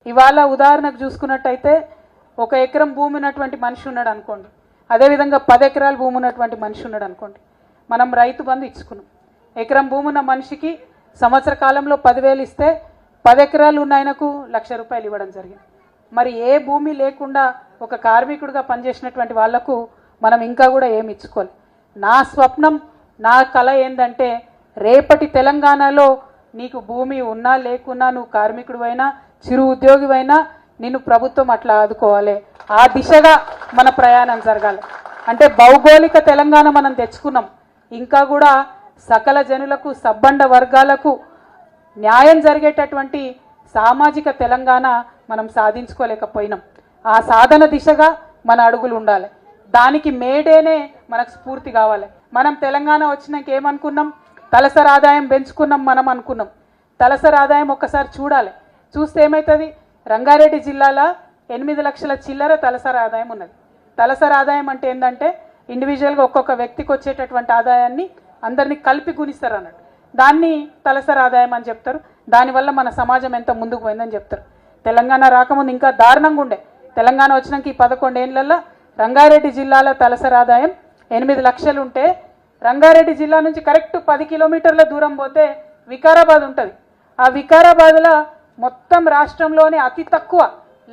ఇవాళ ఉదాహరణకు చూసుకున్నట్టయితే 1 ఎకరం భూమి ఉన్నటువంటి మనిషి ఉన్నాడు అనుకోండి, అదేవిధంగా 10 ఎకరాల భూమి ఉన్నటువంటి మనిషి ఉన్నాడు అనుకోండి, మనం రైతు బంధు ఇచ్చుకున్నాం. ఎకరం భూమి ఉన్న మనిషికి సంవత్సర కాలంలో 10,000 ఇస్తే 10 ఎకరాలు ఉన్న ఆయనకు ₹1,00,000 ఇవ్వడం జరిగింది. మరి ఏ భూమి లేకుండా ఒక కార్మికుడిగా పనిచేసినటువంటి వాళ్లకు మనం ఇంకా కూడా ఏమి ఇచ్చుకోవాలి. నా స్వప్నం, నా కల ఏంటంటే రేపటి తెలంగాణలో నీకు భూమి ఉన్నా లేకున్నా, నువ్వు కార్మికుడివైనా చిరు ఉద్యోగివైనా నిన్ను ప్రభుత్వం అట్లా ఆదుకోవాలి. ఆ దిశగా మన ప్రయాణం జరగాలి. అంటే భౌగోళిక తెలంగాణ మనం తెచ్చుకున్నాం, ఇంకా కూడా సకల జనులకు సబ్బండ వర్గాలకు న్యాయం జరిగేటటువంటి సామాజిక తెలంగాణ మనం సాధించుకోలేకపోయినాం. ఆ సాధన దిశగా మన అడుగులు ఉండాలి. దానికి మేడేనే మనకు స్ఫూర్తి కావాలి. మనం తెలంగాణ వచ్చినాక ఏమనుకున్నాం? తలసరి ఆదాయం పెంచుకున్నాం మనం అనుకున్నాం. తలసరి ఆదాయం ఒక్కసారి చూడాలి. చూస్తే ఏమవుతుంది? రంగారెడ్డి జిల్లాలో 8 లక్షల చిల్లర తలసరి ఆదాయం ఉన్నది. తలసరి ఆదాయం అంటే ఏంటంటే ఇండివిజువల్గా ఒక్కొక్క వ్యక్తికి వచ్చేటటువంటి ఆదాయాన్ని అందరినీ కలిపి గుణిస్తారు అన్నట్టు. దాన్ని తలసరి ఆదాయం అని చెప్తారు. దానివల్ల మన సమాజం ఎంత ముందుకు పోయిందని చెప్తారు. తెలంగాణ రాకముందు ఇంకా దారుణంగా ఉండే. తెలంగాణ వచ్చినాక ఈ 11 ఏళ్లలో రంగారెడ్డి జిల్లాలో తలసరి ఆదాయం 8 లక్షలు ఉంటే, రంగారెడ్డి జిల్లా నుంచి కరెక్ట్ 10 కిలోమీటర్ల దూరం పోతే వికారాబాద్ ఉంటుంది. ఆ వికారాబాద్లో మొత్తం రాష్ట్రంలోనే అతి తక్కువ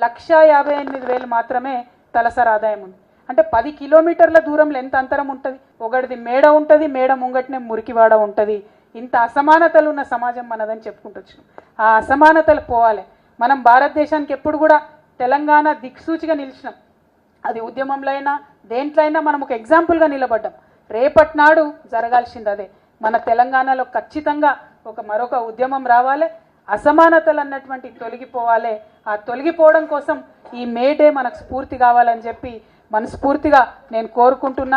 1,58,000 మాత్రమే తలసరి ఆదాయం ఉంది. అంటే 10 కిలోమీటర్ల దూరంలో ఎంత అంతరం ఉంటుంది? ఒకటిది మేడ ఉంటుంది, మేడ ముంగట్నే మురికివాడ ఉంటుంది. ఇంత అసమానతలు ఉన్న సమాజం మనదని చెప్పుకుంటొచ్చు. ఆ అసమానతలు పోవాలి. మనం భారతదేశానికి ఎప్పుడు కూడా తెలంగాణ దిక్సూచిగా నిలిచినాం. అది ఉద్యమంలో అయినా దేంట్లో అయినా మనం ఒక ఎగ్జాంపుల్గా నిలబడ్డాం. రేపటి నాడు జరగాల్సింది అదే. మన తెలంగాణలో ఖచ్చితంగా మరొక ఉద్యమం రావాలి. అసమానతలు అన్నటువంటి తొలగిపోవాలి. ఆ తొలగిపోవడం కోసం ఈ మే డే మనకు స్ఫూర్తి కావాలని చెప్పి మనస్ఫూర్తిగా నేను కోరుకుంటున్నాను.